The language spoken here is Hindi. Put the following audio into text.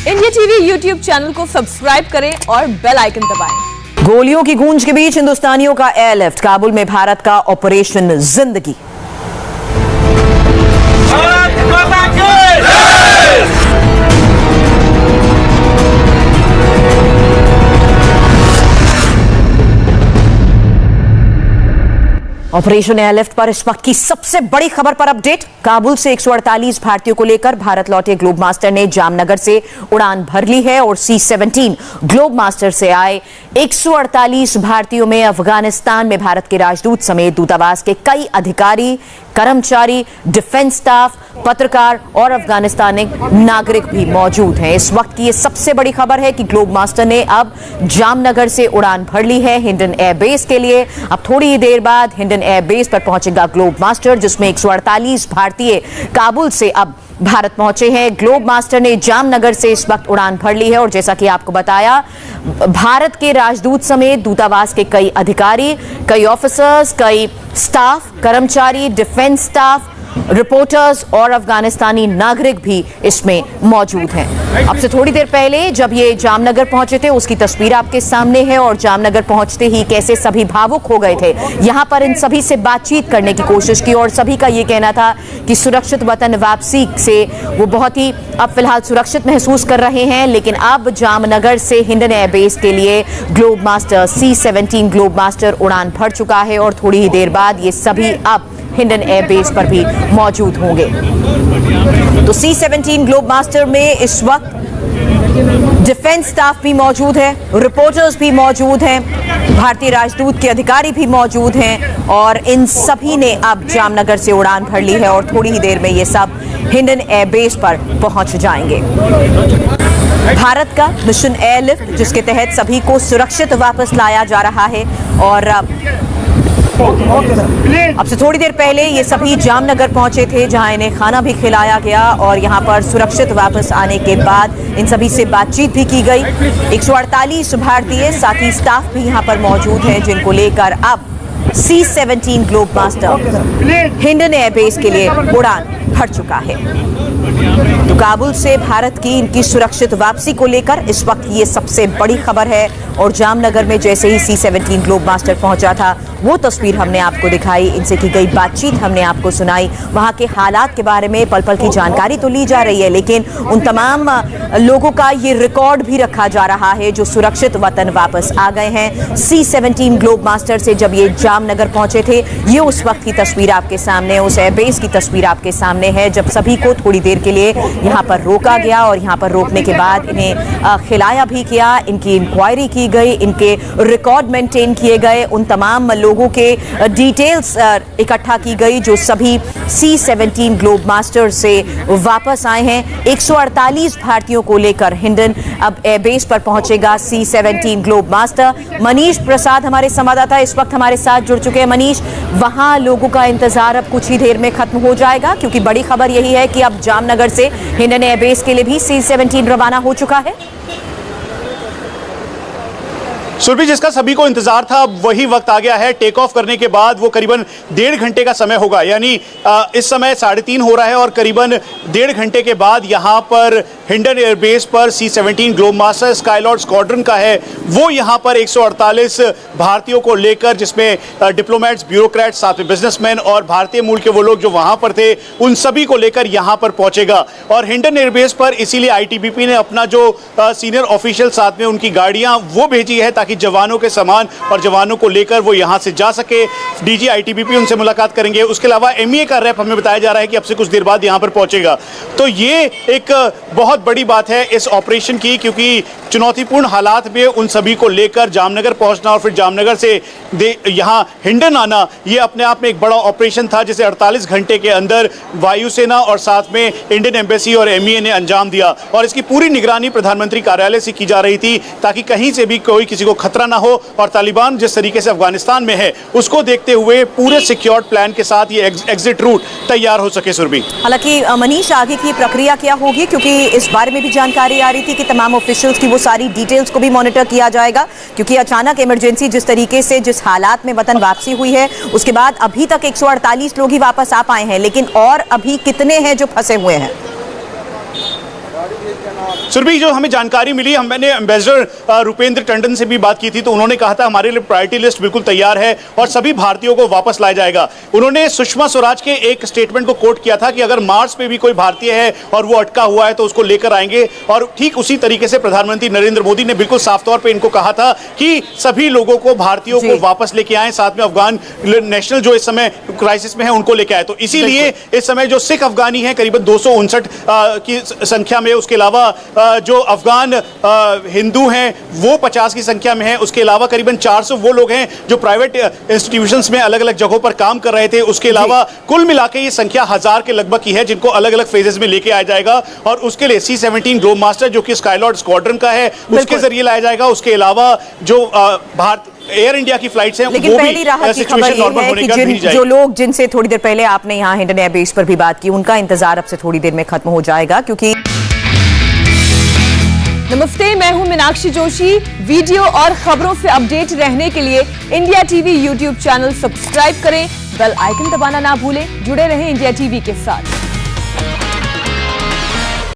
इंडिया टीवी यूट्यूब चैनल को सब्सक्राइब करें और बेल आइकन दबाएं। गोलियों की गूंज के बीच हिंदुस्तानियों का एयरलिफ्ट, काबुल में भारत का ऑपरेशन जिंदगी। ऑपरेशन एयरलिफ्ट पर इस वक्त की सबसे बड़ी खबर पर अपडेट। काबुल से 148 भारतीयों को लेकर भारत लौटे ग्लोब मास्टर ने जामनगर से उड़ान भर ली है और C-17 ग्लोब मास्टर से आए 148 भारतीयों में अफगानिस्तान में भारत के राजदूत समेत दूतावास के कई अधिकारी, कर्मचारी, डिफेंस स्टाफ, पत्रकार और अफगानिस्तानी नागरिक भी मौजूद हैं। इस वक्त की ये सबसे बड़ी खबर है कि ग्लोब मास्टर ने अब जामनगर से उड़ान भर ली है हिंडन एयरबेस के लिए। अब थोड़ी ही देर बाद हिंडन एयरबेस पर पहुंचेगा ग्लोब मास्टर, जिसमें 148 भारतीय काबुल से अब भारत पहुंचे हैं। ग्लोब मास्टर ने जामनगर से इस वक्त उड़ान भर ली है और जैसा कि आपको बताया, भारत के राजदूत समेत दूतावास के कई अधिकारी, कई ऑफिसर्स, कई स्टाफ, कर्मचारी, डिफेंस स्टाफ, रिपोर्टर्स और अफगानिस्तानी नागरिक भी इसमें मौजूद हैं। अब से थोड़ी देर पहले जब ये जामनगर पहुंचे थे उसकी तस्वीर आपके सामने है और जामनगर पहुंचते ही कैसे सभी भावुक हो गए थे। यहां पर इन सभी से बातचीत करने की कोशिश की और सभी का ये कहना था कि सुरक्षित वतन वापसी से वो बहुत ही अब फिलहाल सुरक्षित महसूस कर रहे हैं। लेकिन अब जामनगर से हिंडन एयरबेस के लिए globe master C-17 globe master उड़ान भर चुका है और थोड़ी ही देर बाद ये सभी अब हिंडन एयरबेस पर भी मौजूद होंगे। तो C-17 ग्लोब मास्टर में इस वक्त डिफेंस स्टाफ भी मौजूद है, रिपोर्टर्स भी मौजूद हैं, भारतीय राजदूत के अधिकारी भी मौजूद हैं और इन सभी ने अब जामनगर से उड़ान भर ली है और थोड़ी ही देर में ये सब हिंडन एयरबेस पर पहुंच जाएंगे। भारत का मिशन एयरलिफ्ट, जिसके तहत सभी को सुरक्षित वापस लाया जा रहा है और अब से थोड़ी देर पहले ये सभी जामनगर पहुंचे थे, जहां इन्हें खाना भी खिलाया गया और यहां पर सुरक्षित वापस आने के बाद इन सभी से बातचीत भी की गई। 148 भारतीय साथ ही स्टाफ भी यहां पर मौजूद है, जिनको लेकर अब C-17 globe master Hindon airbase के लिए उड़ान भर चुका है। तो काबुल से भारत की इनकी सुरक्षित वापसी को लेकर इस वक्त ये सबसे बड़ी खबर है और जामनगर में जैसे ही C-17 ग्लोब मास्टर पहुंचा था वो तस्वीर हमने आपको दिखाई, इनसे की गई बातचीत हमने आपको सुनाई। वहां के हालात के बारे में पल पल की जानकारी तो ली जा रही है, लेकिन उन तमाम लोगों का ये रिकॉर्ड भी रखा जा रहा है जो सुरक्षित वतन वापस आ गए हैं। C-17 ग्लोब मास्टर से जब ये जामनगर पहुंचे थे, ये उस वक्त की तस्वीर आपके सामने, उस एयरबेस की तस्वीर आपके सामने है, जब सभी को थोड़ी देर के लिए यहाँ पर रोका गया और यहाँ पर रोकने के बाद इन्हें खिलाया भी गया, इनकी इंक्वायरी की गई, इनके रिकॉर्ड मेंटेन किए गए, उन तमाम लोगों के डिटेल्स इकट्ठा की गई जो सभी C-17 ग्लोब मास्टर से वापस आए हैं। 148 भारतीयों को लेकर हिंडन अब एयरबेस पर पहुंचेगा C-17 globe master. Manish Prasad हमारे संवाददाता इस वक्त हमारे साथ जुड़ चुके हैं। मनीष, वहां लोगों का इंतजार अब कुछ ही देर में खत्म हो जाएगा, क्योंकि बड़ी खबर यही है कि अब जामनगर से हिंडन एयरबेस के लिए भी C-17 रवाना हो चुका है। सुरभि, जिसका सभी को इंतजार था वही वक्त आ गया है। टेक ऑफ करने के बाद वो करीबन 1.5 घंटे का समय होगा, यानी इस समय 3:30 हो रहा है और करीबन 1.5 घंटे के बाद यहाँ पर हिंडन एयरबेस पर C-17 globe master Skylord squadron का है वो यहाँ पर 148 भारतीयों को लेकर, जिसमें डिप्लोमेट्स, ब्यूरोक्रेट्स, साथ में बिजनेसमैन और भारतीय मूल के वो लोग जो वहाँ पर थे, उन सभी को लेकर यहाँ पर पहुँचेगा। और हिंडन एयरबेस पर इसीलिए ITBP ने अपना जो सीनियर ऑफिशियल साथ में उनकी गाड़ियाँ वो भेजी है ताकि जवानों के सामान और जवानों को लेकर वो यहां से जा सके। DG ITBP उनसे मुलाकात करेंगे। उसके अलावा MEA का रैप हमें बताया जा रहा है कि अब से कुछ देर बाद यहां पर पहुंचेगा। तो ये एक बहुत बड़ी बात है इस ऑपरेशन की, क्योंकि चुनौतीपूर्ण हालात में उन सभी को लेकर जामनगर पहुंचना और फिर जामनगर से यहां हिंडन आना, ये अपने आप में एक बड़ा ऑपरेशन था, जिसे 48 घंटे के अंदर वायुसेना और साथ में इंडियन एम्बेसी और MEA ने अंजाम दिया। और इसकी पूरी निगरानी प्रधानमंत्री कार्यालय से की जा रही थी ताकि कहीं से भी कोई किसी को खतरा ना हो और तालिबान जिस तरीके से अफगानिस्तान में है उसको देखते हुए पूरे सिक्योर्ड प्लान के साथ ये एग्जिट रूट तैयार हो सके। सुरभि, हालांकि मनीष, आगे की प्रक्रिया क्या होगी, क्योंकि इस बारे में भी जानकारी आ रही थी कि तमाम ऑफिशियल्स की वो सारी डिटेल्स को भी मॉनिटर किया जाएगा, क्योंकि अचानक इमरजेंसी जिस तरीके से जिस हालात में वतन वापसी हुई है उसके बाद अभी तक 148 लोग ही वापस आ पाए हैं, लेकिन और अभी कितने हैं जो फंसे हुए हैं? सुरभि, जो हमें जानकारी मिली, मैंने एम्बेसडर रुपेंद्र टंडन से भी बात की थी, तो उन्होंने कहा था हमारे लिए प्रायोरिटी लिस्ट बिल्कुल तैयार है और सभी भारतीयों को वापस लाया जाएगा। उन्होंने सुषमा स्वराज के एक स्टेटमेंट को कोट किया था कि अगर मार्स पे भी कोई भारतीय है और वो अटका हुआ है तो उसको लेकर आएंगे, और ठीक उसी तरीके से प्रधानमंत्री नरेंद्र मोदी ने बिल्कुल साफ तौर पे इनको कहा था कि सभी लोगों को, भारतीयों को वापस लेके आए, साथ में अफगान नेशनल जो इस समय क्राइसिस में है उनको लेके आए। तो इसीलिए इस समय जो सिख अफगानी है करीबन 259 की संख्या में, उसके अलावा जो अफगान हिंदू हैं वो 50 की संख्या में है, उसके अलावा करीबन 400 वो लोग हैं जो प्राइवेट इंस्टीट्यूशंस में अलग अलग जगहों पर काम कर रहे थे, उसके अलावा कुल मिलाकर ये संख्या 1000 के लगभग की है, जिनको अलग अलग फेजेस में लेके आया जाएगा। और उसके लिए C-17 ग्लोब मास्टर जो कि स्काईलॉर्ड स्क्वाड्रन का है, उसके जरिए लाया जाएगा। उसके अलावा जो भारत एयर इंडिया की फ्लाइट्स हैं, लेकिन पहली राहत की खबर यह है कि जो लोग जिनसे थोड़ी देर पहले आपने यहाँ हिंडन एयरबेस पर भी बात की, उनका इंतजार अब से थोड़ी देर में खत्म हो जाएगा, क्योंकि नमस्ते, मैं हूं मीनाक्षी जोशी। वीडियो और खबरों से अपडेट रहने के लिए India TV YouTube channel subscribe करें, बेल आइकन दबाना ना भूलें। जुड़े रहें इंडिया टीवी के साथ।